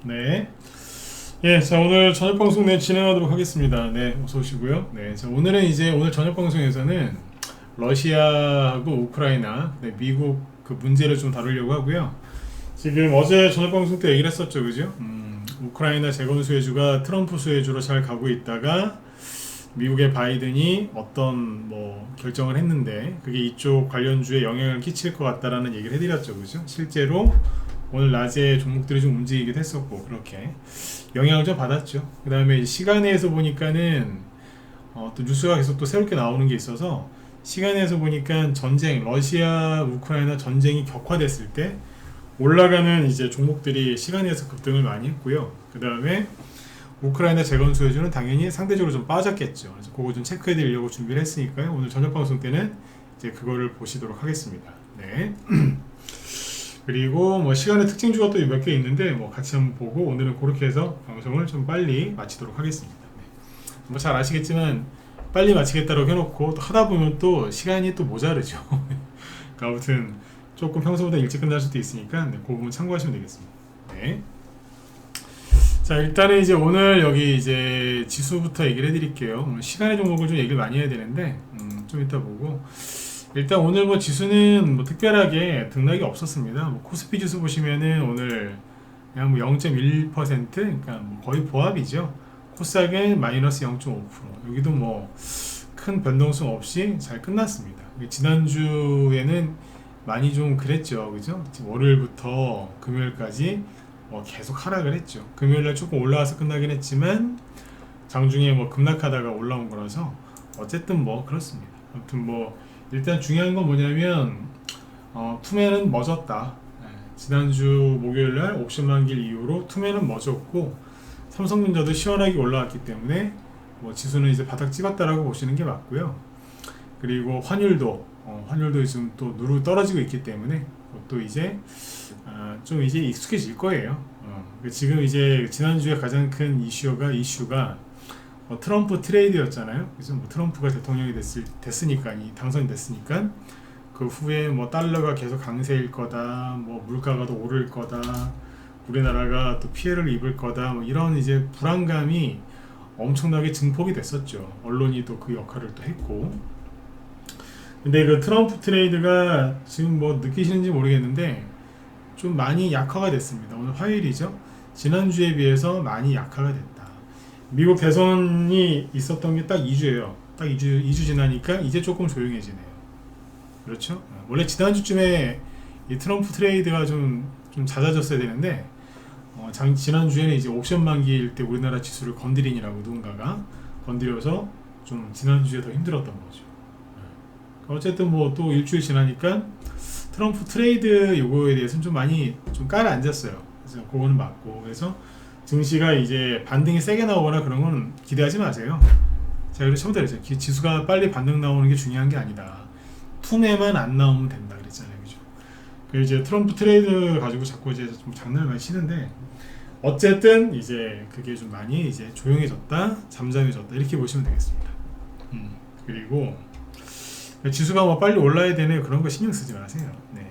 네. 예, 자, 오늘 저녁 방송 진행하도록 하겠습니다. 네, 어서 오시고요. 네, 자, 오늘은 이제 오늘 저녁 방송에서는 러시아하고 우크라이나, 네, 미국 그 문제를 좀 다루려고 하고요. 지금 어제 저녁 방송 때 얘기를 했었죠, 그죠? 우크라이나 재건 수혜주가 트럼프 수혜주로 잘 가고 있다가 미국의 바이든이 어떤 뭐 결정을 했는데 그게 이쪽 관련주에 영향을 끼칠 것 같다라는 얘기를 해드렸죠, 그죠? 실제로 오늘 낮에 종목들이 좀 움직이기도 했었고 그렇게 영향을 좀 받았죠. 그 다음에 시간에서 보니까는 또 뉴스가 계속 또 새롭게 나오는 게 있어서 시간에서 보니까 전쟁, 러시아 우크라이나 전쟁이 격화됐을 때 올라가는 이제 종목들이 시간에서 급등을 많이 했고요. 그 다음에 우크라이나 재건 수혜주는 당연히 상대적으로 좀 빠졌겠죠. 그래서 그거 좀 체크해 드리려고 준비를 했으니까요. 오늘 저녁 방송 때는 이제 그거를 보시도록 하겠습니다. 네. 그리고 뭐 시간의 특징주가 또 몇 개 있는데 뭐 같이 한번 보고 오늘은 그렇게 해서 방송을 좀 빨리 마치도록 하겠습니다. 네. 뭐 잘 아시겠지만 빨리 마치겠다고 해놓고 또 하다 보면 또 시간이 또 모자르죠. 그러니까 아무튼 조금 평소보다 일찍 끝날 수도 있으니까 네, 그 부분 참고하시면 되겠습니다. 네. 자, 일단은 이제 오늘 여기 이제 지수부터 얘기를 해드릴게요. 오늘 시간의 종목을 좀 얘기를 많이 해야 되는데 좀 이따 보고 일단 오늘 뭐 지수는 뭐 특별하게 등락이 없었습니다. 뭐 코스피 지수 보시면은 오늘 그냥 뭐 0.1% 그러니까 뭐 거의 보합이죠. 코스닥은 마이너스 0.5%. 여기도 뭐 큰 변동성 없이 잘 끝났습니다. 지난주에는 많이 좀 그랬죠, 그죠? 월요일부터 금요일까지 계속 하락을 했죠. 금요일날 조금 올라와서 끝나긴 했지만 장중에 뭐 급락하다가 올라온 거라서 어쨌든 뭐 그렇습니다. 아무튼 뭐 일단 중요한 건 뭐냐면 투매는 멎었다. 지난주 목요일날 옵션 만기일 이후로 투매는 멎었고 삼성전자도 시원하게 올라왔기 때문에 뭐 지수는 이제 바닥 찍었다라고 보시는 게 맞고요. 그리고 환율도 지금 또 누르 떨어지고 있기 때문에 또 이제 좀 이제 익숙해질 거예요. 지금 이제 지난주에 가장 큰 이슈가 트럼프 트레이드였잖아요. 그래서 뭐 트럼프가 대통령이 됐으니까 당선이 됐으니까 그 후에 뭐 달러가 계속 강세일 거다, 뭐 물가가 더 오를 거다, 우리나라가 또 피해를 입을 거다, 뭐 이런 이제 불안감이 엄청나게 증폭이 됐었죠. 언론이 또 그 역할을 또 했고. 근데 그 트럼프 트레이드가 지금 뭐 느끼시는지 모르겠는데 좀 많이 약화가 됐습니다. 오늘 화요일이죠. 지난주에 비해서 많이 약화가 됐다. 미국 대선이 있었던 게 딱 2주예요. 딱 2주 지나니까 이제 조금 조용해지네요. 그렇죠? 원래 지난주쯤에 이 트럼프 트레이드가 좀 잦아졌어야 되는데 지난주에는 이제 옵션 만기일 때 우리나라 지수를 건드리느라고 누군가가 건드려서 좀 지난주에 더 힘들었던 거죠. 어쨌든 뭐 또 일주일 지나니까 트럼프 트레이드 요거에 대해서는 좀 많이 좀 깔아앉았어요. 그래서 그거는 맞고 그래서 증시가 이제 반등이 세게 나오거나 그런 건 기대하지 마세요. 제가 그래서 처음부터 그랬어요. 지수가 빨리 반등 나오는 게 중요한 게 아니다. 투매만 안 나오면 된다 그랬잖아요, 그죠? 그 이제 트럼프 트레이드 가지고 자꾸 이제 좀 장난을 많이 치는데 어쨌든 이제 그게 좀 많이 이제 조용해졌다, 잠잠해졌다 이렇게 보시면 되겠습니다. 그리고 지수가 뭐 빨리 올라야 되네 그런 거 신경 쓰지 마세요. 네.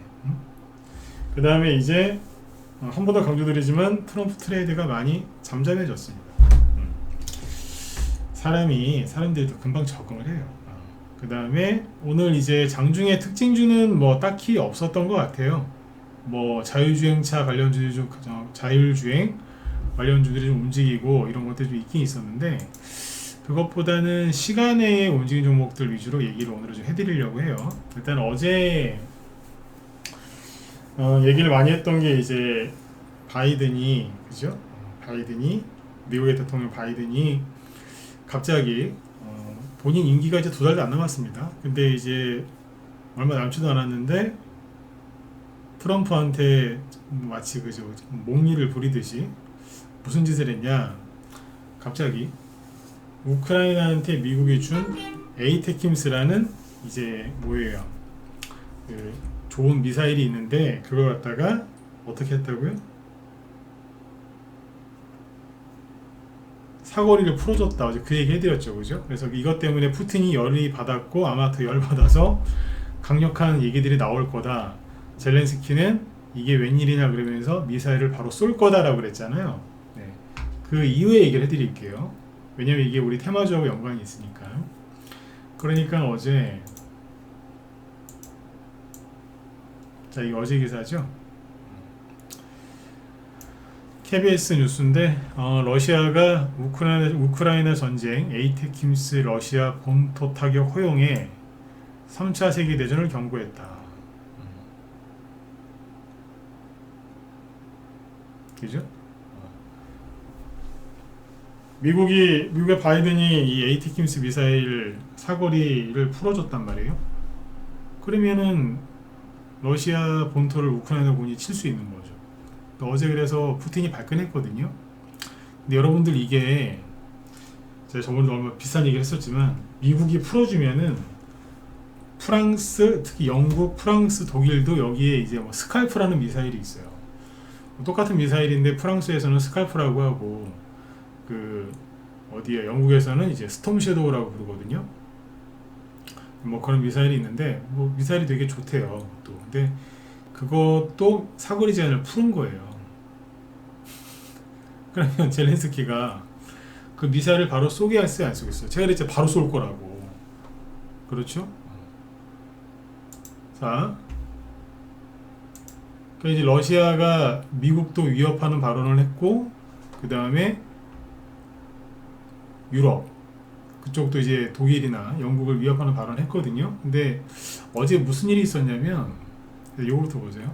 그 다음에 이제 한 번 더 강조드리지만 트럼프 트레이드가 많이 잠잠해졌습니다. 사람들이 더 금방 적응을 해요. 그 다음에 오늘 이제 장중에 특징주는 뭐 딱히 없었던 것 같아요. 뭐 자율주행차 관련주들이 자율주행 관련주들이 좀 움직이고 이런 것들이 좀 있긴 있었는데 그것보다는 시간에 움직이는 종목들 위주로 얘기를 오늘은 좀 해드리려고 해요. 일단 어제 얘기를 많이 했던 게 이제 바이든이 그죠? 미국의 대통령 바이든이 갑자기 본인 임기가 이제 2달도 안 남았습니다. 근데 이제 얼마 남지도 않았는데 트럼프한테 마치 그죠 몽리를 부리듯이 무슨 짓을 했냐? 갑자기 우크라이나한테 미국이 준 에이테킴스라는 이제 뭐예요? 그 좋은 미사일이 있는데 그걸 갖다가 어떻게 했다고요? 사거리를 풀어줬다. 어제 그 얘기 해드렸죠, 그죠? 그래서 이것 때문에 푸틴이 열이 받았고 아마 더 열 받아서 강력한 얘기들이 나올 거다. 젤렌스키는 이게 웬일이냐 그러면서 미사일을 바로 쏠 거다라고 그랬잖아요. 네. 그 이후에 얘기를 해드릴게요. 왜냐면 이게 우리 테마주하고 연관이 있으니까요. 그러니까 어제, 자, 이거 어제 기사죠. KBS 뉴스인데, 러시아가 우크라이나 전쟁 에이테킴스 러시아 본토 타격 허용에 3차 세계대전을 경고했다. 그죠? 미국의 바이든이 이 에이테킴스 미사일 사거리를 풀어줬단 말이에요. 그러면은 러시아 본토를 우크라이나군이 칠 수 있는 거죠. 어제 그래서 푸틴이 발끈했거든요. 근데 여러분들 이게 제가 저번에도 얼마 비싼 얘기를 했었지만 미국이 풀어주면은 프랑스, 특히 영국, 프랑스, 독일도 여기에 이제 뭐 스칼프라는 미사일이 있어요. 똑같은 미사일인데 프랑스에서는 스칼프라고 하고 그 어디에 영국에서는 이제 스톰 섀도우라고 부르거든요. 뭐 그런 미사일이 있는데 뭐 미사일이 되게 좋대요. 또 근데 그것도 사거리 제한을 푸는 거예요. 그러면 젤렌스키가 그 미사일을 바로 쏘게 할지 안 쏘겠어요. 제가 그랬죠. 바로 쏠 거라고. 그렇죠? 자, 그 이제 러시아가 미국도 위협하는 발언을 했고, 그 다음에 유럽 그쪽도 이제 독일이나 영국을 위협하는 발언을 했거든요. 근데 어제 무슨 일이 있었냐면, 요거부터 보세요.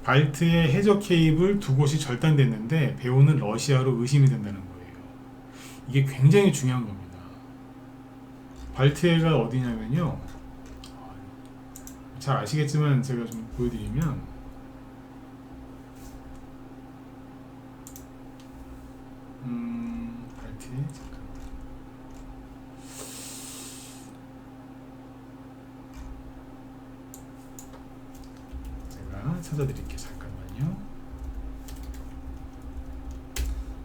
발트의 해저 케이블 두 곳이 절단됐는데 배후는 러시아로 의심이 된다는 거예요. 이게 굉장히 중요한 겁니다. 발트해가 어디냐면요. 잘 아시겠지만 제가 좀 보여드리면 발트해 잠깐. 제가 찾아드릴게요. 잠깐만요.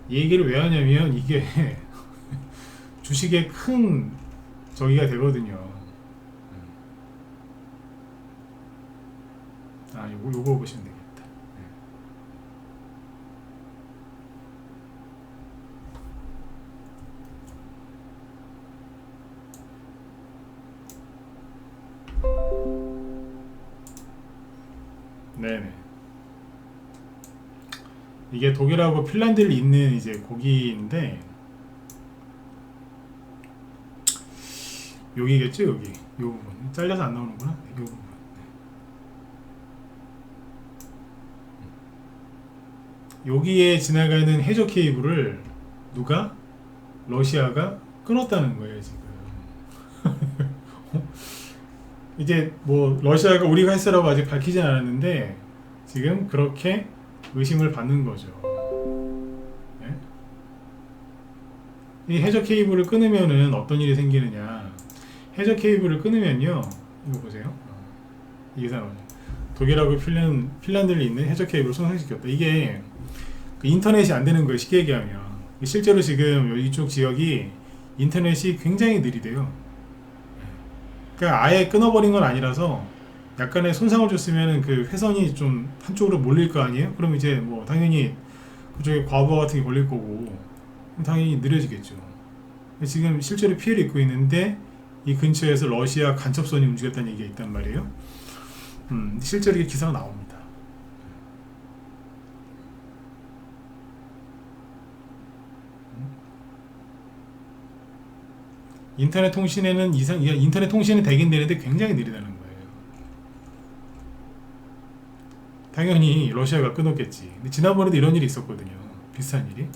이 얘기를 왜 하냐면 이게 주식의 큰 저기가 되거든요. 아, 요거 보시면 되겠다. 네네. 이게 독일하고 핀란드를 잇는 이제 고기인데 여기겠죠, 여기. 요 부분 잘려서 안 나오는구나. 요 부분. 여기에 지나가는 해저 케이블을 누가? 러시아가 끊었다는 거예요, 지금. 이제 뭐 러시아가 우리가 했으라고 아직 밝히진 않았는데 지금 그렇게 의심을 받는 거죠. 네? 이 해저 케이블을 끊으면은 어떤 일이 생기느냐? 해저 케이블을 끊으면요, 이거 보세요. 이게 독일하고 핀란드를 잇는 해저 케이블을 손상시켰다. 이게 그 인터넷이 안 되는 거예요. 쉽게 얘기하면. 실제로 지금 이쪽 지역이 인터넷이 굉장히 느리대요. 그러니까 아예 끊어버린 건 아니라서 약간의 손상을 줬으면 그 회선이 좀 한쪽으로 몰릴 거 아니에요? 그럼 이제 뭐 당연히 그쪽에 과부하 같은 게 걸릴 거고 당연히 느려지겠죠. 지금 실제로 피해를 입고 있는데 이 근처에서 러시아 간첩선이 움직였다는 얘기가 있단 말이에요. 실제로 이게 기사가 나옵니다. 인터넷 통신에는 인터넷 통신은 되긴 되는데 굉장히 느리다는 거예요. 당연히 러시아가 끊었겠지. 근데 지난번에도 이런 일이 있었거든요. 비슷한 일이.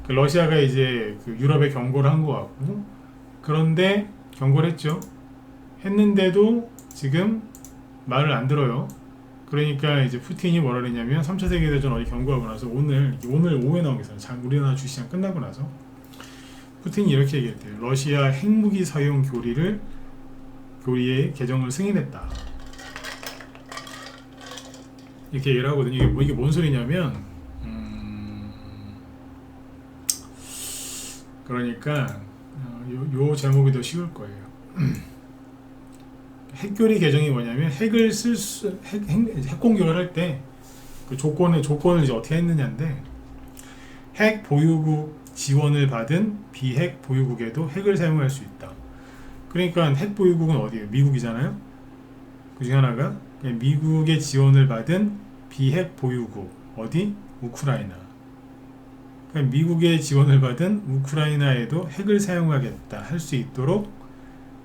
그 러시아가 이제 그 유럽에 경고를 한 것 같고, 그런데 경고를 했죠. 했는데도 지금 말을 안 들어요. 그러니까 이제 푸틴이 뭐라 그랬냐면 3차 세계대전 어디 경고하고 나서 오늘 오후에 나온 기사, 우리나라 주시장 끝나고 나서 푸틴이 이렇게 얘기했대요. 러시아 핵무기 사용 교리의 개정을 승인했다. 이렇게 얘기를 하거든요. 이게 뭔 소리냐면, 그러니까 요 제목이 더 쉬울 거예요. 핵교리 개정이 뭐냐면 핵을 핵 공격을 할 때 그 조건을 이제 어떻게 했느냐인데, 핵 보유국 지원을 받은 비핵 보유국에도 핵을 사용할 수 있다. 그러니까 핵 보유국은 어디예요? 미국이잖아요. 그 중에 하나가 미국의 지원을 받은 비핵 보유국 어디? 우크라이나. 그러니까 미국의 지원을 받은 우크라이나에도 핵을 사용하겠다 할 수 있도록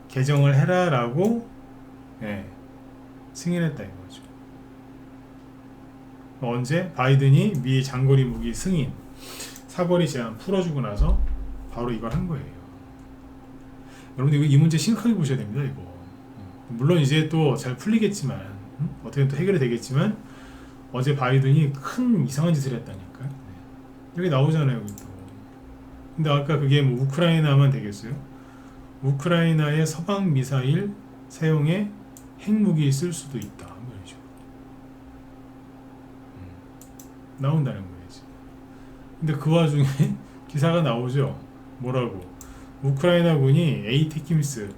개정을 해라라고 승인했다 이거죠. 언제? 바이든이 미 장거리 무기 승인 사거리 제한 풀어주고 나서 바로 이걸 한 거예요. 여러분들 이 문제 심각하게 보셔야 됩니다. 이거 물론 이제 또 잘 풀리겠지만 어떻게 또 해결이 되겠지만, 어제 바이든이 큰 이상한 짓을 했다니까. 여기 나오잖아요. 여기 또. 근데 아까 그게 뭐 우크라이나만 되겠어요? 우크라이나의 서방 미사일 사용에 핵무기 쓸 수도 있다. 뭐 이런 식으로 나온다는 거예요. 근데 그 와중에 기사가 나오죠. 뭐라고? 우크라이나군이 에이테킴스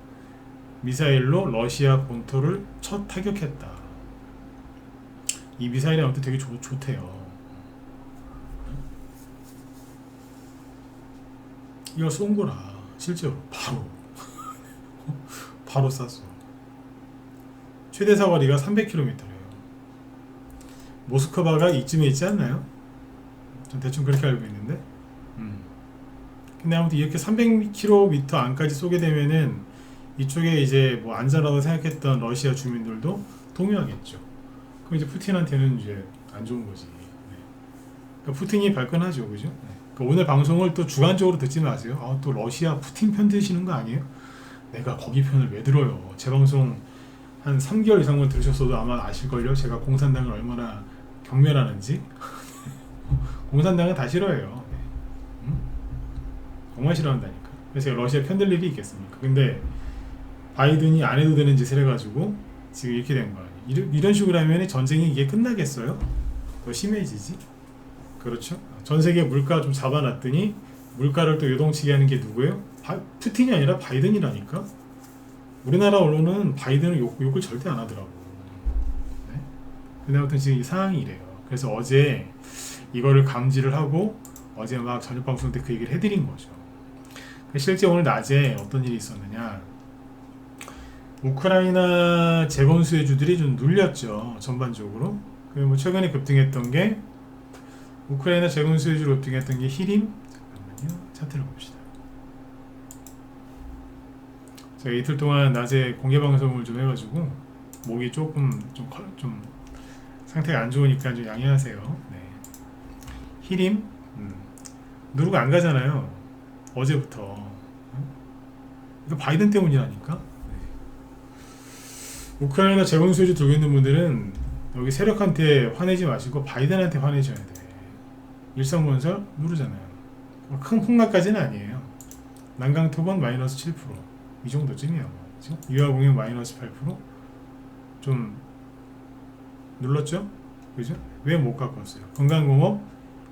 미사일로 러시아 본토를 첫 타격했다. 이 미사일이 아무튼 되게 좋대요. 이거 쏜 거라 실제로 바로 쐈어. 최대 사거리가 300km래요. 모스크바가 이쯤에 있지 않나요? 좀 대충 그렇게 알고 있는데. 근데 아무튼 이렇게 300km 안까지 쏘게 되면은 이쪽에 이제 뭐 안전하다고 생각했던 러시아 주민들도 동요하겠죠. 그럼 이제 푸틴한테는 이제 안 좋은 거지. 그러니까 푸틴이 발끈하죠, 그죠? 그러니까 오늘 방송을 또 주관적으로 듣지 마세요. 아, 또 러시아 푸틴 편 드시는 거 아니에요? 내가 거기 편을 왜 들어요? 제 방송 한 3개월 이상만 들으셨어도 아마 아실걸요? 제가 공산당을 얼마나 경멸하는지. 공산당은 다 싫어해요. 정말 싫어한다니까. 그래서 제가 러시아 편들 일이 있겠습니까? 근데 바이든이 안 해도 되는 짓을 해가지고 지금 이렇게 된 거 아니에요. 이런 식으로 하면 전쟁이 이게 끝나겠어요? 더 심해지지? 그렇죠? 전 세계 물가 좀 잡아놨더니 물가를 또 요동치게 하는 게 누구예요? 푸틴이 아니라 바이든이라니까. 우리나라 언론은 바이든을 욕을 절대 안 하더라고. 네? 근데 아무튼 지금 이 상황이 이래요. 그래서 어제 이거를 감지를 하고 어제 막 저녁 방송 때 그 얘기를 해드린 거죠. 실제 오늘 낮에 어떤 일이 있었느냐, 우크라이나 재건 수혜주들이 좀 눌렸죠. 전반적으로. 뭐 최근에 급등했던 게, 우크라이나 재건 수혜주로 급등했던 게 히림. 잠깐만요, 차트를 봅시다. 제가 이틀 동안 낮에 공개 방송을 좀 해가지고 목이 조금 좀 상태가 안 좋으니까 좀 양해하세요. 네. 히림 누르고 안 가잖아요. 어제부터. 이거 바이든 때문이라니까. 네. 우크라이나 재건 수혜주 들고 있는 분들은 여기 세력한테 화내지 마시고 바이든한테 화내셔야 돼. 일성건설 누르잖아요. 큰 폭락까지는 아니에요. 난강토건 마이너스 7%. 이 정도쯤이야. 그렇죠? 유아공영 마이너스 8%. 좀 눌렀죠? 그죠? 왜 못 갖고 왔어요? 건강공업,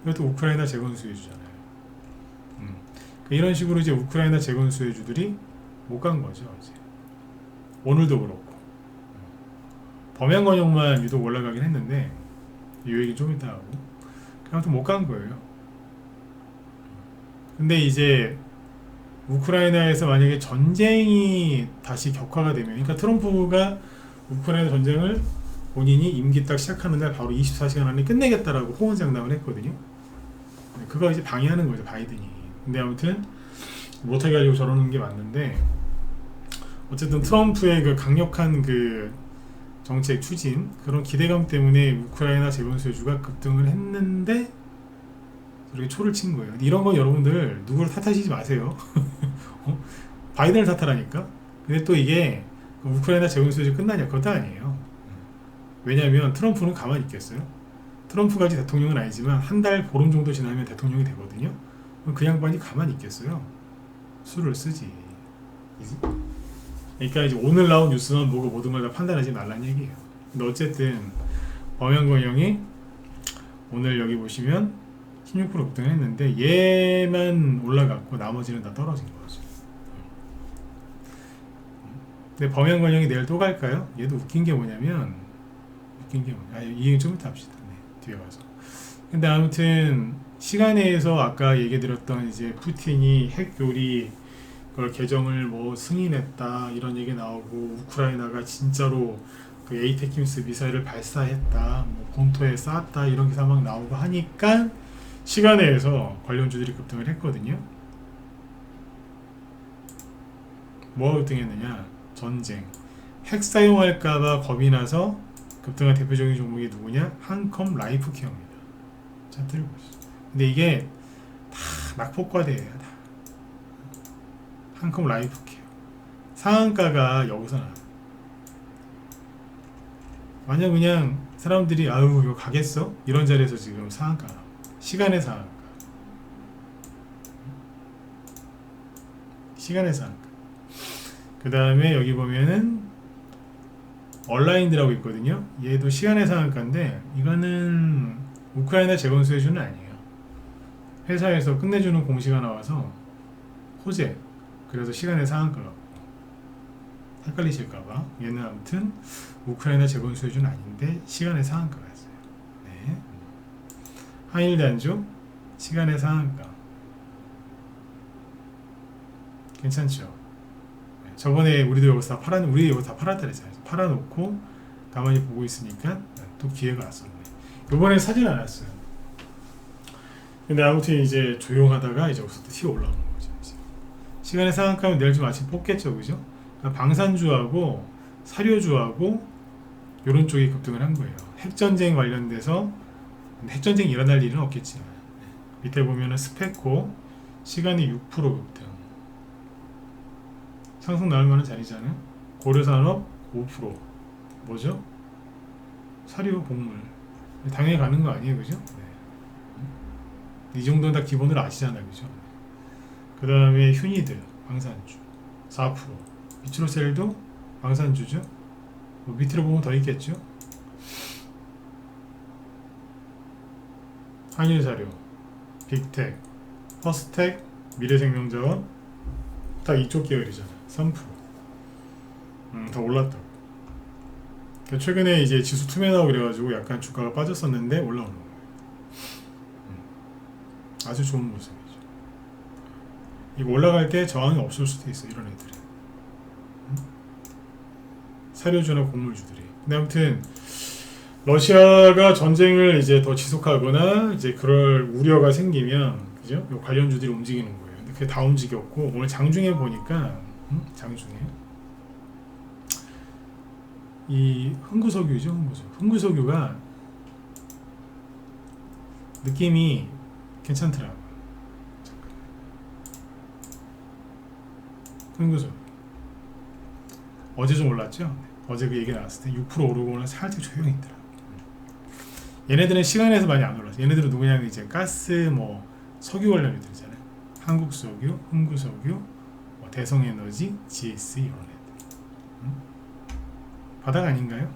이것도 우크라이나 재건 수혜주잖아요. 이런 식으로 이제 우크라이나 재건 수혜주들이 못 간 거죠. 이제. 오늘도 그렇고. 범양건영만 유독 올라가긴 했는데, 이 얘기 좀 이따 하고. 아무튼 못 간 거예요. 근데 이제 우크라이나에서 만약에 전쟁이 다시 격화가 되면, 그러니까 트럼프가 우크라이나 전쟁을 본인이 임기 딱 시작하는 날 바로 24시간 안에 끝내겠다라고 호언장담을 했거든요. 그거 이제 방해하는 거죠, 바이든이. 근데 아무튼 못하게 하려고 저러는 게 맞는데, 어쨌든 트럼프의 그 강력한 그 정책 추진, 그런 기대감 때문에 우크라이나 재건 수혜주가 급등을 했는데 그렇게 초를 친 거예요. 이런 건 여러분들 누구를 탓하시지 마세요. 바이든을 탓하라니까. 근데 또 이게 우크라이나 재건 수혜주 끝나냐? 그것도 아니에요. 왜냐하면 트럼프는 가만히 있겠어요? 트럼프까지 대통령은 아니지만 한 달 보름 정도 지나면 대통령이 되거든요. 그럼 그 양반이 가만히 있겠어요? 수를 쓰지. 그러니까 이제 오늘 나온 뉴스만 보고 모든 걸 다 판단하지 말란 얘기예요. 근데 어쨌든 범양건영이 오늘 여기 보시면 16% 급등했는데 얘만 올라갔고 나머지는 다 떨어진 거죠. 근데 범행 권력이 내일 또 갈까요? 얘도 웃긴 게 뭐냐면 이 얘기 좀 이따 합시다. 네, 뒤에 가서. 근데 아무튼 시간에서 아까 얘기 드렸던 이제 푸틴이 핵 요리 그걸 개정을 뭐 승인했다 이런 얘기 나오고 우크라이나가 진짜로 그 에이테킴스 미사일을 발사했다 뭐 본토에 쐈다 이런 기사 막 나오고 하니까 시간에서 관련주들이 급등을 했거든요. 뭐가 급등했느냐? 전쟁. 핵 사용할까봐 겁이 나서 급등한 대표적인 종목이 누구냐? 한컴 라이프케어입니다. 차트를 보시죠. 근데 이게 다 낙폭과대예요. 다. 한컴 라이프케어. 상한가가 여기서 나와요. 만약 그냥 사람들이 아유 이거 가겠어? 이런 자리에서 지금 상한가 나와요. 시간의 상한가. 시간의 상한가. 그 다음에 여기 보면은 얼라인드라고 있거든요. 얘도 시간의 상한가인데 이거는 우크라이나 재건수해주는 아니에요. 회사에서 끝내주는 공시가 나와서 호재. 그래서 시간의 상한가가 헷갈리실까봐 얘는 아무튼 우크라이나 재건수해주는 아닌데 시간의 상한가가 있어요. 네. 한일 단조 시간의 상한가 괜찮죠? 저번에 우리도 여기서 우리 여기서 다 팔았다 그랬잖아요. 팔아놓고 가만히 보고 있으니까 또 기회가 왔었네. 요번에 사진 안 왔어요. 근데 아무튼 이제 조용하다가 이제 여기서 또 튀어 올라오는 거죠. 이제. 시간의 상한가면 내일 좀 아침 뽑겠죠, 그죠? 그러니까 방산주하고 사료주하고 이런 쪽이 급등을 한 거예요. 핵전쟁 관련돼서 핵전쟁이 일어날 일은 없겠지만 밑에 보면은 스페코 시간이 6% 급등. 상승 나올 만한 자리잖아요. 고려산업 5%. 뭐죠? 사료, 곡물. 당연히 가는 거 아니에요, 그죠? 네. 이 정도는 다 기본으로 아시잖아요, 그죠? 그 다음에 휴니드, 방산주 4%. 비트로셀도 방산주죠. 뭐 밑으로 보면 더 있겠죠. 한일사료, 빅텍, 퍼스텍, 미래생명자원 다 이쪽 계열이잖아요. 3%. 더 올랐다고. 그러니까 최근에 이제 지수 투매나고 그래가지고 약간 주가가 빠졌었는데 올라오는 거예요. 아주 좋은 모습이죠. 이거 올라갈 때 저항이 없을 수도 있어, 이런 애들은. 사료주나 곡물주들이. 근데 아무튼 러시아가 전쟁을 이제 더 지속하거나 이제 그럴 우려가 생기면 그죠? 관련주들이 움직이는 거예요. 근데 그게 다 움직였고 오늘 장중에 보니까 장중에 이 흥구석유죠, 흥구석유가 느낌이 괜찮더라고요. 흥구석유 어제 좀 올랐죠? 어제 그 얘기 나왔을 때 6% 오르고는 살짝 조용히 있더라고요. 얘네들은 시간에서 많이 안 올랐어요. 얘네들은 누구냐면 이제 가스 뭐 석유 관련주들이잖아요. 한국석유, 흥구석유, 뭐 대성에너지, GS 이런 애들. 바닥 아닌가요?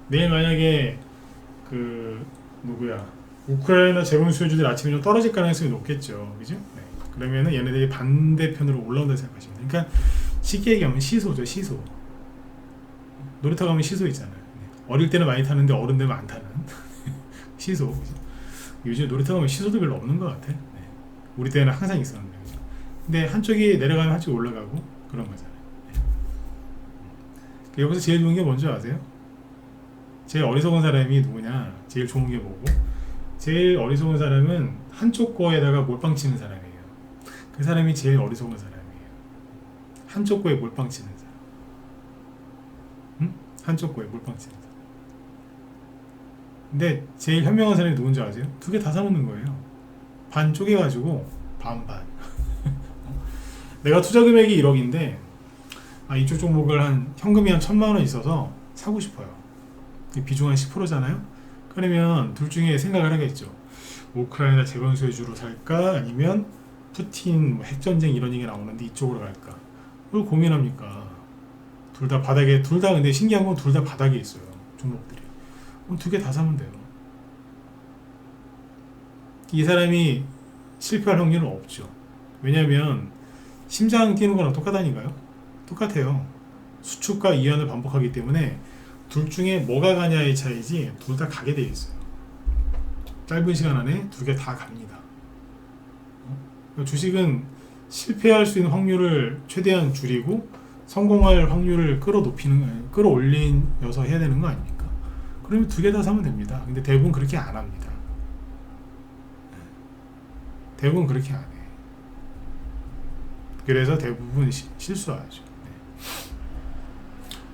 내일 만약에 그 누구야 우크라이나 재건수요주들 아침에 좀 떨어질 가능성이 높겠죠, 그죠? 네. 그러면은 얘네들이 반대편으로 올라온다 생각하시면 돼요. 그러니까 쉽게 얘기하면 시소죠, 시소. 놀이터 가면 시소 있잖아요. 어릴 때는 많이 타는데 어른 되면 안 타는 시소. 그죠? 요즘 놀이터 가면 시소도 별로 없는 것 같아. 네. 우리 때는 항상 있었는데, 그죠? 근데 한쪽이 내려가면 한쪽이 올라가고 그런 거잖아요. 네. 여기서 제일 좋은 게 뭔지 아세요? 제일 어리석은 사람이 누구냐? 제일 좋은 게 뭐고? 제일 어리석은 사람은 한쪽 거에다가 몰빵 치는 사람이에요. 그 사람이 제일 어리석은 사람이에요. 한쪽 거에 몰빵 치는 사람. 응? 한쪽 거에 몰빵 치는 사람. 근데 제일 현명한 사람이 누군지 아세요? 두 개 다 사놓는 거예요. 반 쪼개가지고 반반. 내가 투자 금액이 1억인데 이쪽 종목을 한 현금이 한 1,000만 원 있어서 사고 싶어요. 비중 한 10%잖아요. 그러면 둘 중에 생각을 하겠죠. 우크라이나 재건수해주로 살까 아니면 푸틴 뭐 핵전쟁 이런 얘기 나오는데 이쪽으로 갈까? 뭘 고민합니까? 둘 다 바닥에, 둘 다 근데 신기한 건 둘 다 바닥에 있어요, 종목들이. 그럼 두 개 다 사면 돼요. 이 사람이 실패할 확률은 없죠. 왜냐면 심장 뛰는 거랑 똑같다니까요. 똑같아요. 수축과 이완을 반복하기 때문에 둘 중에 뭐가 가냐의 차이지 둘 다 가게 돼 있어요. 짧은 시간 안에 두 개 다 갑니다. 주식은 실패할 수 있는 확률을 최대한 줄이고 성공할 확률을 끌어올리면서 해야 되는 거 아닙니까? 그러면 두 개 다 사면 됩니다. 근데 대부분 그렇게 안 합니다. 대부분 그렇게 안 해. 그래서 대부분 실수하죠.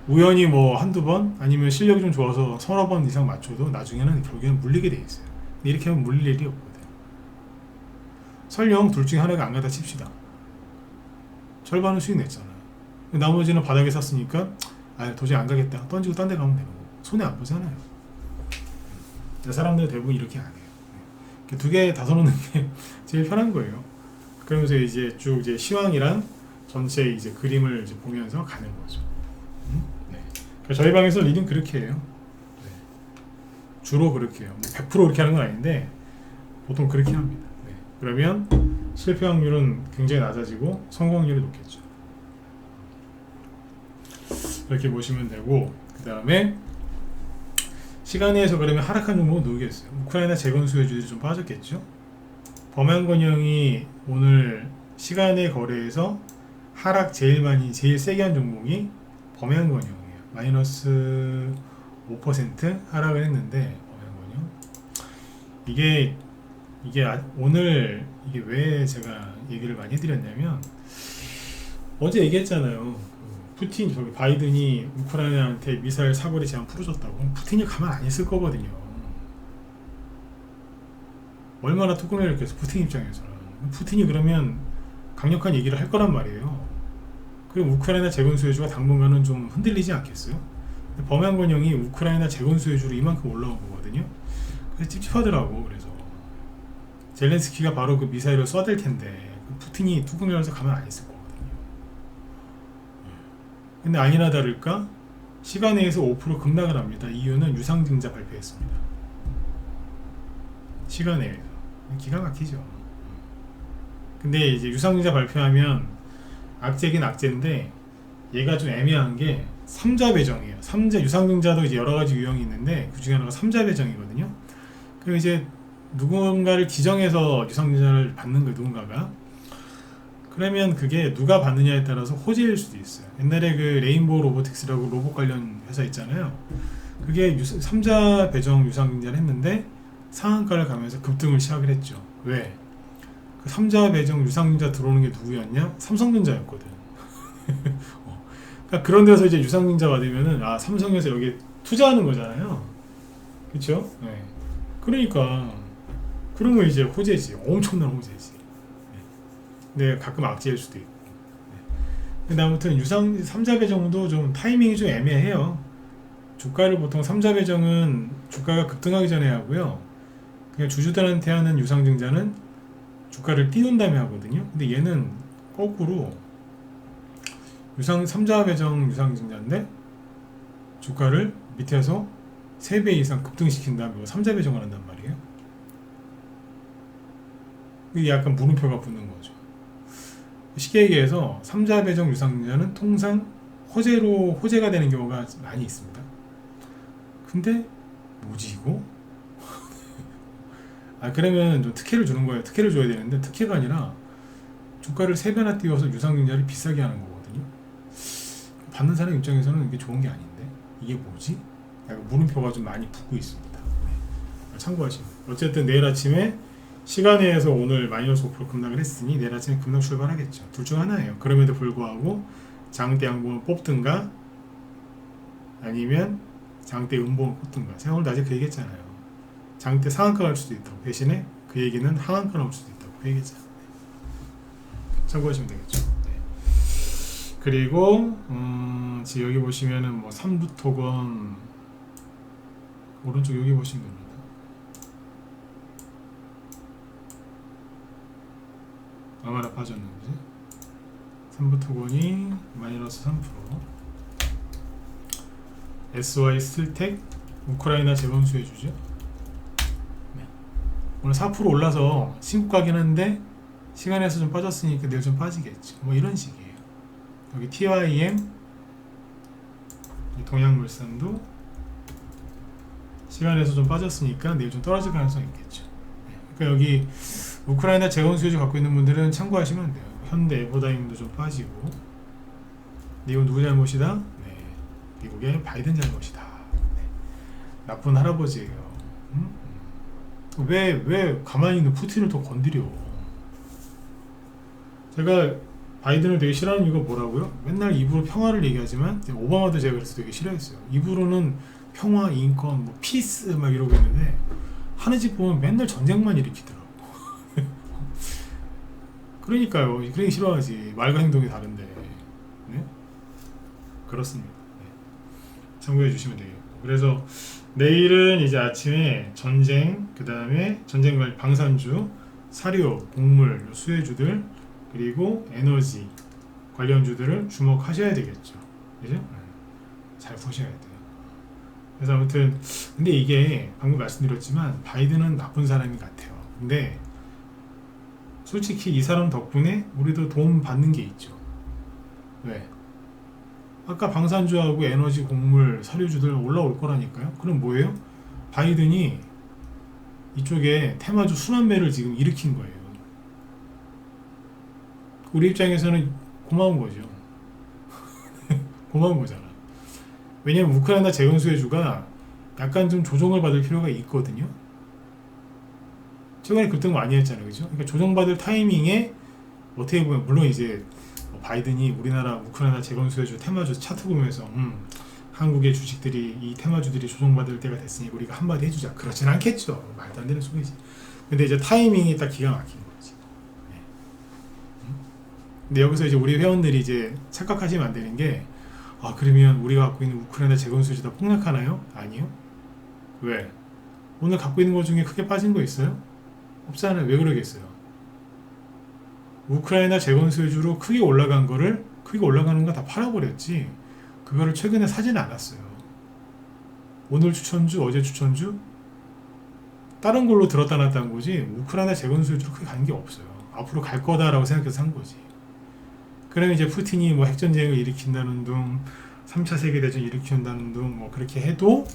우연히 뭐 한두 번 아니면 실력이 좀 좋아서 서너 번 이상 맞춰도 나중에는 결국에는 물리게 돼 있어요. 근데 이렇게 하면 물릴 일이 없거든. 설령 둘 중에 하나가 안 가다 칩시다. 절반은 수익 냈잖아요. 나머지는 바닥에 샀으니까 도저히 안 가겠다 던지고 딴 데 가면 되는 거고 손해 안 보잖아요. 사람들은 대부분 이렇게 안 해요. 두 개 다 사놓는 게 제일 편한 거예요. 그러면서 이제 쭉 이제 시황이랑 전체 이제 그림을 이제 보면서 가는 거죠. 네. 저희 방에서 리딩 그렇게 해요. 네. 주로 그렇게 해요. 100% 그렇게 하는 건 아닌데 보통 그렇게 합니다. 네. 그러면 실패 확률은 굉장히 낮아지고 성공 확률이 높겠죠. 이렇게 보시면 되고, 그 다음에 시간에서 그러면 하락한 종목은 누구겠어요? 우크라이나 재건 수혜주들이 좀 빠졌겠죠. 범양건영이 오늘 시간의 거래에서 하락 제일 세게 한 종목이 범양건영이에요. 마이너스 5% 하락을 했는데 범양건영 이게 오늘 이게 왜 제가 얘기를 많이 해드렸냐면 어제 얘기했잖아요. 바이든이 우크라이나한테 미사일 사거리 제한 풀어줬다고. 푸틴이 가만 안 있을 거거든요. 얼마나 뚜껑을 이렇게 해서 푸틴 입장에서는 푸틴이 그러면 강력한 얘기를 할 거란 말이에요. 그럼 우크라이나 재건 수혜주가 당분간은 좀 흔들리지 않겠어요? 범양건영이 우크라이나 재건 수혜주로 이만큼 올라온 거거든요. 그래서 찝찝하더라고. 그래서 젤렌스키가 바로 그 미사일을 쏴댈 텐데 푸틴이 뚜껑을 열어서 가만 안 있을 거거든요. 근데 아니나 다를까 시간에서 5% 급락을 합니다. 이유는 유상증자 발표했습니다. 시간에 기가 막히죠. 근데 이제 유상증자 발표하면 악재긴 악재인데 얘가 좀 애매한 게 3자 배정이에요. 유상증자도 이제 여러 가지 유형이 있는데 그 중에 하나가 3자 배정이거든요. 그리고 이제 누군가를 기정해서 유상증자를 받는 거예요. 누군가가. 그러면 그게 누가 받느냐에 따라서 호재일 수도 있어요. 옛날에 그 레인보우 로보틱스라고 로봇 관련 회사 있잖아요. 그게 3자 배정 유상증자를 했는데 상한가를 가면서 급등을 시작을 했죠. 왜? 그 3자 배정 유상증자 들어오는 게 누구였냐? 삼성전자였거든. 그러니까 그런 데서 이제 유상증자 받으면은 삼성에서 여기 투자하는 거잖아요. 그렇죠? 네. 그러니까 그러면 이제 호재지. 엄청난 호재지. 네, 가끔 악재일 수도 있고. 네. 근데 아무튼 3자 배정도 좀 타이밍이 좀 애매해요. 주가를 보통 3자 배정은 주가가 급등하기 전에 하고요. 그냥 주주들한테 하는 유상증자는 주가를 띄운 다음에 하거든요. 근데 얘는 거꾸로 3자 배정 유상증자인데 주가를 밑에서 3배 이상 급등시킨 다음에 3자 배정을 한단 말이에요. 이게 약간 물음표가 붙는 거죠. 쉽게 얘기해서 3자 배정 유상증자는 통상 호재가 되는 경우가 많이 있습니다. 근데 뭐지 이거? 그러면 좀 특혜를 주는 거예요. 특혜를 줘야 되는데 특혜가 아니라 주가를 3배나 띄워서 유상증자를 비싸게 하는 거거든요. 받는 사람 입장에서는 이게 좋은 게 아닌데 이게 뭐지? 약간 물음표가 좀 많이 붙고 있습니다. 네. 참고하시면 어쨌든 내일 아침에 시간에서 오늘 마이너스 5% 급락을 했으니 내일 아침에 급락 출발하겠죠. 둘 중 하나예요. 그럼에도 불구하고 장대 양봉을 뽑든가 아니면 장대 음봉을 뽑든가. 제가 오늘 낮에 그 얘기했잖아요. 장대 상한가 갈 수도 있다고. 대신에 그 얘기는 하한가 나올 수도 있다고 그 얘기했잖아요. 참고하시면 되겠죠. 네. 그리고 지금 여기 보시면은 뭐 삼부토건 오른쪽 여기 보시면 됩니다. 얼마나 빠졌는지. 삼부토건이 마이너스 3%. SY 스틸텍 우크라이나 재건 수혜주죠. 네. 오늘 4% 올라서 신고가긴 한데 시간에서 좀 빠졌으니까 내일 좀 빠지겠죠. 뭐 이런 식이에요. 여기 TYM 이 동양물산도 시간에서 좀 빠졌으니까 내일 좀 떨어질 가능성이 있겠죠. 그러니까 여기 우크라이나 재건수요주 갖고 있는 분들은 참고하시면 돼요. 현대 에버다임도 좀 빠지고. 근데 이건 누구 잘못이다? 네, 미국의 바이든 잘못이다. 네, 나쁜 할아버지예요. 왜 가만히 있는 푸틴을 더 건드려? 제가 바이든을 되게 싫어하는 이유가 뭐라고요? 맨날 입으로 평화를 얘기하지만 오바마도 제가 그래서 되게 싫어했어요. 입으로는 평화, 인권, 뭐 피스 막 이러고 있는데 하는 짓 보면 맨날 전쟁만 일으키더라고. 그러니까요. 그러기 싫어하지. 말과 행동이 다른데. 네? 그렇습니다. 네. 참고해 주시면 되겠고. 그래서 내일은 이제 아침에 전쟁, 그 다음에 전쟁 관련 방산주, 사료, 곡물, 수혜주들, 그리고 에너지 관련주들을 주목하셔야 되겠죠. 그죠? 잘 보셔야 돼요. 그래서 아무튼 근데 이게 방금 말씀드렸지만 바이든은 나쁜 사람이 같아요. 근데 솔직히 이 사람 덕분에 우리도 도움 받는 게 있죠. 왜? 아까 방산주하고 에너지, 곡물, 사료주들 올라올 거라니까요. 그럼 뭐예요? 바이든이 이쪽에 테마주 순환매를 지금 일으킨 거예요. 우리 입장에서는 고마운 거죠. 고마운 거잖아. 왜냐면 우크라이나 재건수혜주가 약간 좀 조정을 받을 필요가 있거든요. 최근에 급등 많이 했잖아요. 그죠? 그러니까 조정받을 타이밍에 어떻게 보면 물론 이제 바이든이 우리나라 우크라이나 재건수혜주 테마주 차트 보면서 한국의 주식들이 이 테마주들이 조정받을 때가 됐으니 우리가 한마디 해주자. 그렇진 않겠죠. 말도 안 되는 소리지. 근데 이제 타이밍이 딱 기가 막힌 거지. 네. 근데 여기서 이제 우리 회원들이 이제 착각하시면 안 되는 게 그러면 우리가 갖고 있는 우크라이나 재건수혜주 다 폭락하나요? 아니요. 왜? 오늘 갖고 있는 것 중에 크게 빠진 거 있어요? 없잖아요. 왜 그러겠어요? 우크라이나 재건수혜주로 크게 올라간 거를 크게 올라가는 거 다 팔아버렸지 그거를 최근에 사지는 않았어요. 오늘 추천주, 어제 추천주 다른 걸로 들었다 놨다는 거지 우크라이나 재건수혜주로 크게 간 게 없어요. 앞으로 갈 거다라고 생각해서 산 거지. 그러면 이제 푸틴이 뭐 핵전쟁을 일으킨다는 둥 3차 세계대전 일으킨다는 둥 뭐 그렇게 해도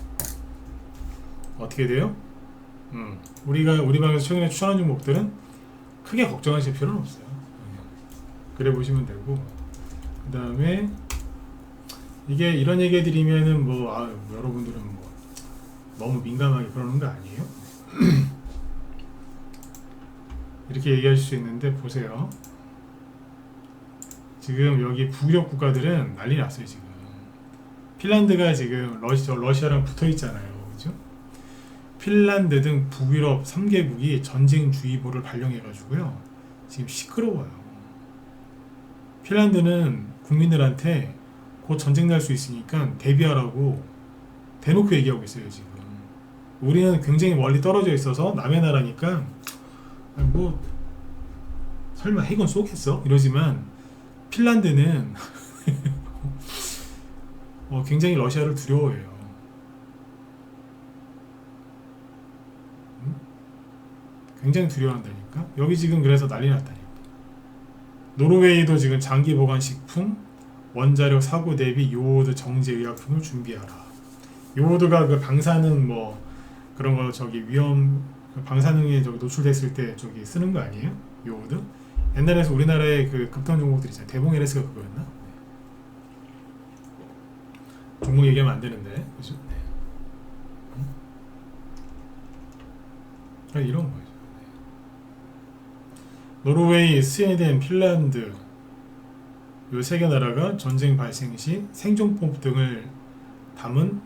어떻게 돼요? 우리 방에서 최근에 추천한 종목들은 크게 걱정하실 필요는 없어요. 그래 보시면 되고 그 다음에 이게 이런 얘기 해드리면은 여러분들은 뭐 너무 민감하게 그러는 거 아니에요? 이렇게 얘기하실 수 있는데 보세요. 지금 여기 북유럽 국가들은 난리 났어요. 지금 핀란드가 지금 러시아랑 붙어 있잖아요. 그죠? 핀란드 등 북유럽 3개국이 전쟁주의보를 발령해가지고요. 지금 시끄러워요. 핀란드는 국민들한테 곧 전쟁 날 수 있으니까 대비하라고 대놓고 얘기하고 있어요. 지금 우리는 굉장히 멀리 떨어져 있어서 남의 나라니까 뭐 설마 핵은 쏘겠어? 이러지만 핀란드는 굉장히 러시아를 두려워해요. 굉장히 두려워한다니까. 여기 지금 그래서 난리 났다니까. 노르웨이도 지금 장기 보관 식품, 원자력 사고 대비 요오드 정제 의약품을 준비하라. 요오드가 그 방사능 뭐 그런 거 방사능에 노출됐을 때 쓰는 거 아니에요? 요오드? 옛날에서 우리나라의 그 급등 종목들 있잖아요. 대봉 LS가 그거였나? 종목 얘기하면 안 되는데, 그죠? 네. 이런 거죠. 노르웨이, 스웨덴, 핀란드 이 세 개 나라가 전쟁 발생 시 생존법 등을 담은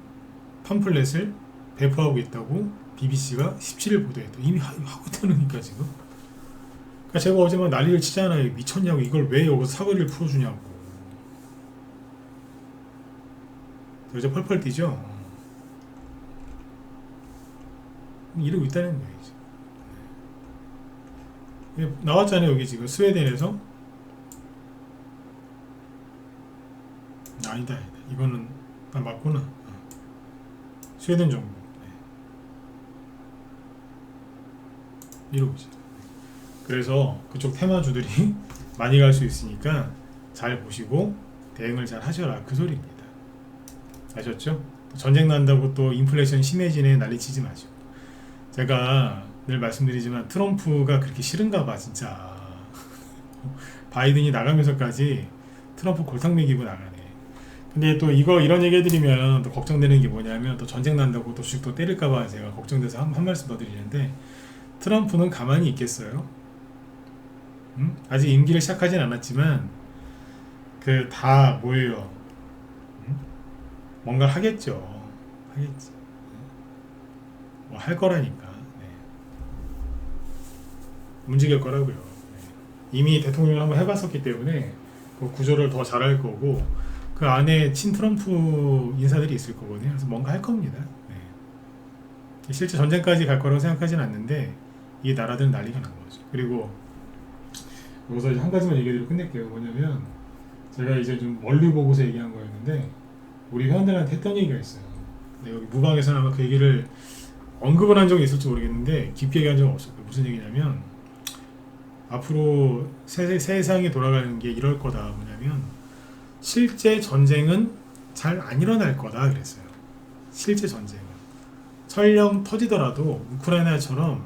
팜플렛을 배포하고 있다고 BBC가 17일 보도했다. 이미 하고 있다니까 지금. 그러니까 제가 어제 막 난리를 치잖아요. 미쳤냐고 이걸 왜 여기서 사거리를 풀어주냐고. 여자 펄펄 뛰죠. 이러고 있다는 거예요. 나왔잖아요. 여기 지금 스웨덴에서 아니다. 이거는 맞구나. 스웨덴 정부. 이러고 있어요. 그래서 그쪽 테마주들이 많이 갈 수 있으니까 잘 보시고 대응을 잘 하셔라 그 소리입니다. 아셨죠? 전쟁 난다고 또 인플레이션 심해지네 난리치지 마시고. 제가 늘 말씀드리지만 트럼프가 그렇게 싫은가 봐 진짜. 바이든이 나가면서까지 트럼프 골탕 먹이고 나가네. 근데 또 이런 얘기 해드리면 또 걱정되는 게 뭐냐면 또 전쟁 난다고 또 주식 또 때릴까봐 제가 걱정돼서 한 말씀 더 드리는데, 트럼프는 가만히 있겠어요? 아직 임기를 시작하진 않았지만 그 다 뭐예요? 뭔가 하겠죠. 하겠지. 뭐 할 거라니까. 네. 움직일 거라고요. 네. 이미 대통령을 한번 해봤었기 때문에 그 구조를 더 잘할 거고, 그 안에 친 트럼프 인사들이 있을 거거든요. 그래서 뭔가 할 겁니다. 네. 실제 전쟁까지 갈 거라고 생각하지는 않는데 이 나라들은 난리가 난 거죠. 그리고 여기서 이제 한 가지만 얘기드리고 끝낼게요. 뭐냐면 제가 이제 좀 멀리 보고서 얘기한 거였는데 우리 회원들한테 했던 얘기가 있어요. 근데 여기 무방에서는 아마 그 얘기를 언급을 한 적이 있을지 모르겠는데 깊게 얘기한 적은 없었고요. 무슨 얘기냐면 앞으로 세상이 돌아가는 게 이럴 거다. 뭐냐면 실제 전쟁은 잘 안 일어날 거다 그랬어요. 실제 전쟁은 설령 터지더라도 우크라이나처럼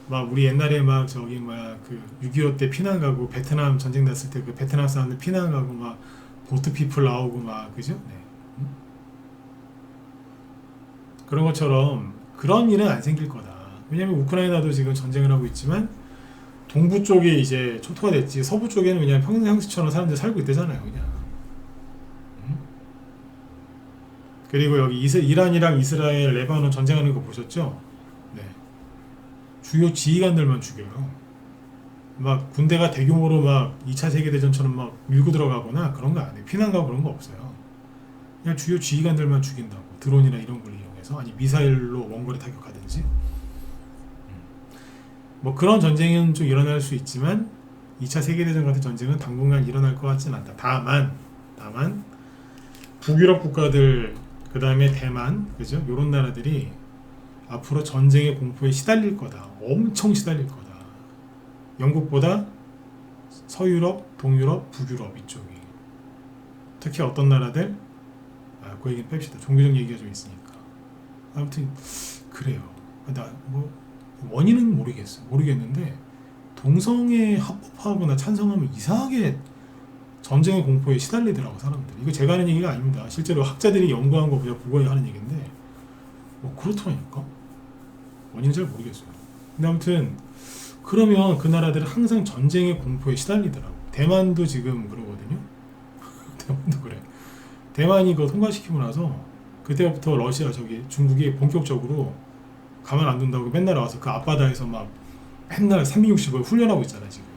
막 우리 옛날에 막 저기 뭐야 그 6.25 때 피난 가고 베트남 전쟁 났을 때 그 베트남 사람들 피난 가고 막 보트 피플 나오고 막 그죠? 네. 그런 것처럼 그런 일은 안 생길 거다. 왜냐면 우크라이나도 지금 전쟁을 하고 있지만 동부 쪽이 이제 초토화 됐지, 서부 쪽에는 그냥 평상시처럼 사람들 살고 있대잖아요, 그냥. 그리고 여기 이란이랑 이스라엘, 레바논 전쟁하는 거 보셨죠? 네. 주요 지휘관들만 죽여요. 막 군대가 대규모로 막 2차 세계대전처럼 막 밀고 들어가거나 그런 거 안 해요. 피난 가고 그런 거 없어요. 그냥 주요 지휘관들만 죽인다고. 드론이나 이런 걸 이용해서, 아니 미사일로 원거리 타격하든지. 뭐 그런 전쟁은 좀 일어날 수 있지만 2차 세계대전 같은 전쟁은 당분간 일어날 것 같지는 않다. 다만 북유럽 국가들, 그 다음에 대만, 그죠? 요런 나라들이 앞으로 전쟁의 공포에 시달릴 거다. 엄청 시달릴 거다. 영국보다 서유럽, 동유럽, 북유럽 이쪽이. 특히 어떤 나라들? 그 얘기는 뺍시다. 종교적 얘기가 좀 있으니까. 아무튼 그래요. 나 뭐 원인은 모르겠는데 동성애 합법화하거나 찬성하면 이상하게 전쟁의 공포에 시달리더라고 사람들. 이거 제가 하는 얘기가 아닙니다. 실제로 학자들이 연구한 거 그냥 보고 하는 얘기인데 뭐 그렇더라니까. 원인은 잘 모르겠어요. 근데 아무튼 그러면 그 나라들은 항상 전쟁의 공포에 시달리더라고. 대만도 지금 그러거든요. 대만도 그래. 대만이 그거 통과시키고 나서 그때부터 중국이 본격적으로 가만 안 둔다고 맨날 와서 그 앞바다에서 막 맨날 365일 훈련하고 있잖아 지금.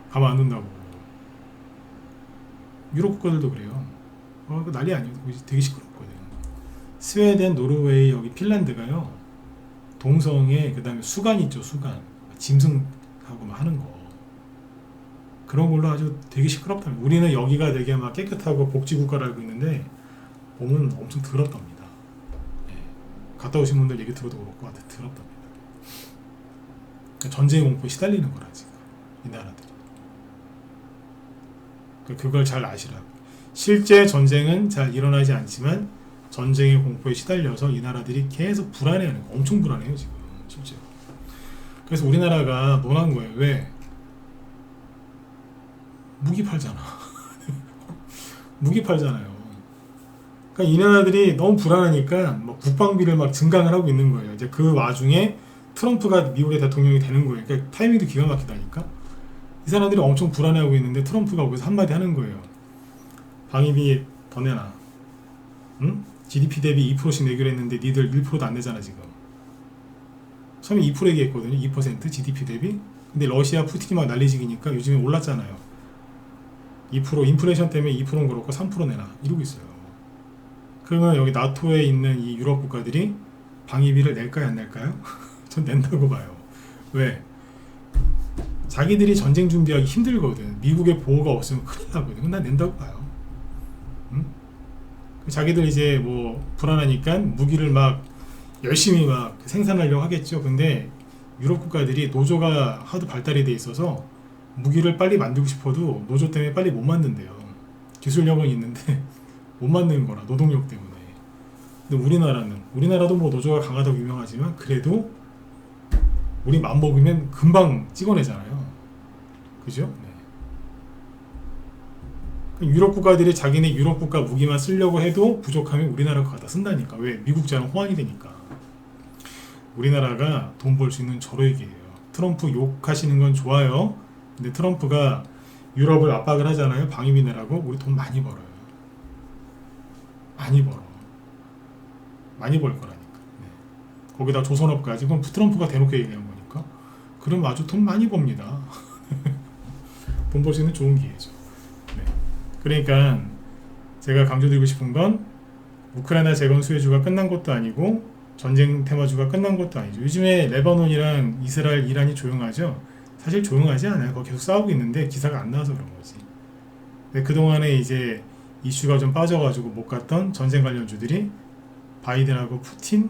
가만 안 둔다고. 유럽 국가들도 그래요. 난리 아니에요. 되게 시끄럽거든. 스웨덴, 노르웨이, 여기 핀란드가요. 동성애, 그 다음에 수간 있죠, 수간. 짐승하고 막 하는 거. 그런 걸로 아주 되게 시끄럽답니다. 우리는 여기가 되게 막 깨끗하고 복지국가를 알고 있는데 보면 엄청 더럽답니다. 네. 갔다 오신 분들 얘기 들어도 그렇고 더럽답니다. 전쟁의 공포에 시달리는 거라 지금 이 나라들이. 그걸 잘 아시라고. 실제 전쟁은 잘 일어나지 않지만 전쟁의 공포에 시달려서 이 나라들이 계속 불안해하는 거. 엄청 불안해요 지금 실제로. 그래서 우리나라가 논한 거예요. 왜? 무기 팔잖아. 무기 팔잖아요. 그러니까 이 나라들이 너무 불안하니까 뭐 국방비를 막 증강을 하고 있는 거예요. 이제 그 와중에 트럼프가 미국의 대통령이 되는 거예요. 그러니까 타이밍도 기가 막히다니까. 이 사람들이 엄청 불안해하고 있는데 트럼프가 거기서 한마디 하는 거예요. 방위비 더 내놔. 응? GDP 대비 2%씩 내기로 했는데 니들 1%도 안 내잖아 지금. 처음에 2% 얘기했거든요. 2% GDP 대비. 근데 러시아 푸틴이 막 난리지기니까 요즘에 올랐잖아요. 2% 인플레이션 때문에 2%는 그렇고 3% 내놔 이러고 있어요. 그러면 여기 나토에 있는 이 유럽 국가들이 방위비를 낼까요 안 낼까요? 전 낸다고 봐요. 왜? 자기들이 전쟁 준비하기 힘들거든. 미국의 보호가 없으면 큰일 나거든. 난 낸다고 봐요. 응? 자기들 이제 뭐 불안하니까 무기를 막 열심히 막 생산하려고 하겠죠. 근데 유럽 국가들이 노조가 하도 발달이 돼 있어서 무기를 빨리 만들고 싶어도 노조 때문에 빨리 못 만든대요. 기술력은 있는데 못 만드는 거라, 노동력 때문에. 근데 우리나라도 뭐 노조가 강하다고 유명하지만 그래도 우리 맘먹으면 금방 찍어내잖아요. 그죠? 네. 유럽 국가들이 자기네 유럽 국가 무기만 쓰려고 해도 부족하면 우리나라가 갖다 쓴다니까. 왜? 미국자는 호환이 되니까. 우리나라가 돈 벌 수 있는 저로이기예요. 트럼프 욕하시는 건 좋아요. 근데 트럼프가 유럽을 압박을 하잖아요. 방위비 내라고. 우리 돈 많이 벌어요. 많이 벌어. 많이 벌 거라니까. 네. 거기다 조선업까지. 그럼 트럼프가 대놓고 얘기한 거니까. 그럼 아주 돈 많이 법니다. 돈 벌 수 있는 좋은 기회죠. 네. 그러니까 제가 강조드리고 싶은 건 우크라이나 재건 수혜주가 끝난 것도 아니고 전쟁 테마주가 끝난 것도 아니죠. 요즘에 레바논이랑 이스라엘, 이란이 조용하죠. 사실 조용하지 않아요. 거기 계속 싸우고 있는데 기사가 안 나와서 그런 거지. 근데 그동안에 이제 이슈가 좀 빠져가지고 못 갔던 전쟁 관련주들이 바이든하고 푸틴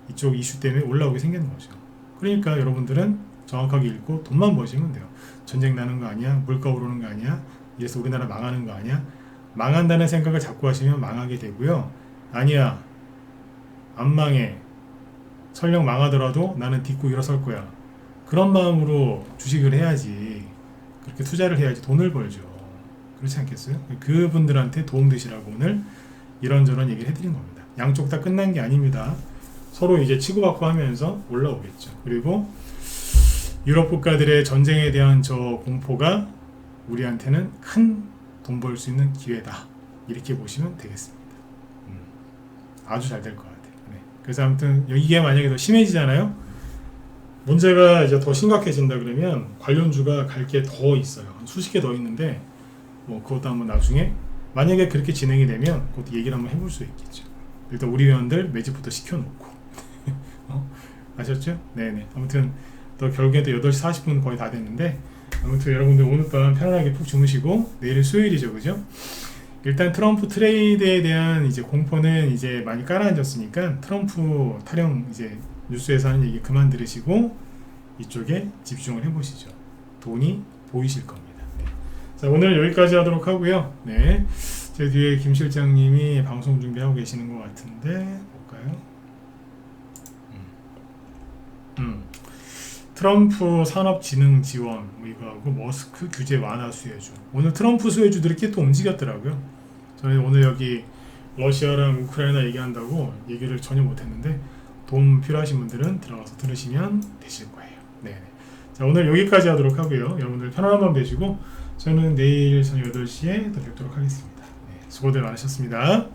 이쪽 이슈 때문에 올라오게 생기는 거죠. 그러니까 여러분들은 정확하게 읽고 돈만 버시면 돼요. 전쟁 나는 거 아니야? 물가 오르는 거 아니야? 이래서 우리나라 망하는 거 아니야? 망한다는 생각을 자꾸 하시면 망하게 되고요. 아니야. 안 망해. 설령 망하더라도 나는 딛고 일어설 거야. 그런 마음으로 주식을 해야지. 그렇게 투자를 해야지 돈을 벌죠. 그렇지 않겠어요? 그분들한테 도움되시라고 오늘 이런저런 얘기를 해드린 겁니다. 양쪽 다 끝난 게 아닙니다. 서로 이제 치고받고 하면서 올라오겠죠. 그리고 유럽 국가들의 전쟁에 대한 저 공포가 우리한테는 큰 돈 벌 수 있는 기회다. 이렇게 보시면 되겠습니다. 아주 잘 될 것 같아요. 네. 그래서 아무튼 이게 만약에 더 심해지잖아요. 문제가 이제 더 심각해진다 그러면 관련주가 갈 게 더 있어요. 수십 개 더 있는데 뭐 그것도 한번 나중에 만약에 그렇게 진행이 되면 그것도 얘기를 한번 해볼 수 있겠죠. 일단 우리 회원들 매집부터 시켜놓고 아셨죠? 네네. 아무튼 또 결국엔 또 8시 40분 거의 다 됐는데 아무튼 여러분들 오늘 밤 편안하게 푹 주무시고 내일은 수요일이죠, 그죠? 일단 트럼프 트레이드에 대한 이제 공포는 이제 많이 깔아앉았으니까 트럼프 타령 이제 뉴스에서 하는 얘기 그만 들으시고 이쪽에 집중을 해보시죠. 돈이 보이실 겁니다. 네. 자, 오늘 여기까지 하도록 하고요. 네, 제 뒤에 김 실장님이 방송 준비하고 계시는 것 같은데 볼까요? 트럼프 산업진흥 지원 뭐 이거하고 머스크 규제 완화 수혜주. 오늘 트럼프 수혜주들이 이렇게 또 움직였더라고요. 저는 오늘 여기 러시아랑 우크라이나 얘기한다고 얘기를 전혀 못했는데 도움 필요하신 분들은 들어가서 들으시면 되실 거예요. 네. 자, 오늘 여기까지 하도록 하고요. 여러분들 편안한 밤 되시고 저는 내일 저녁 8시에 또 뵙도록 하겠습니다. 네, 수고들 많으셨습니다.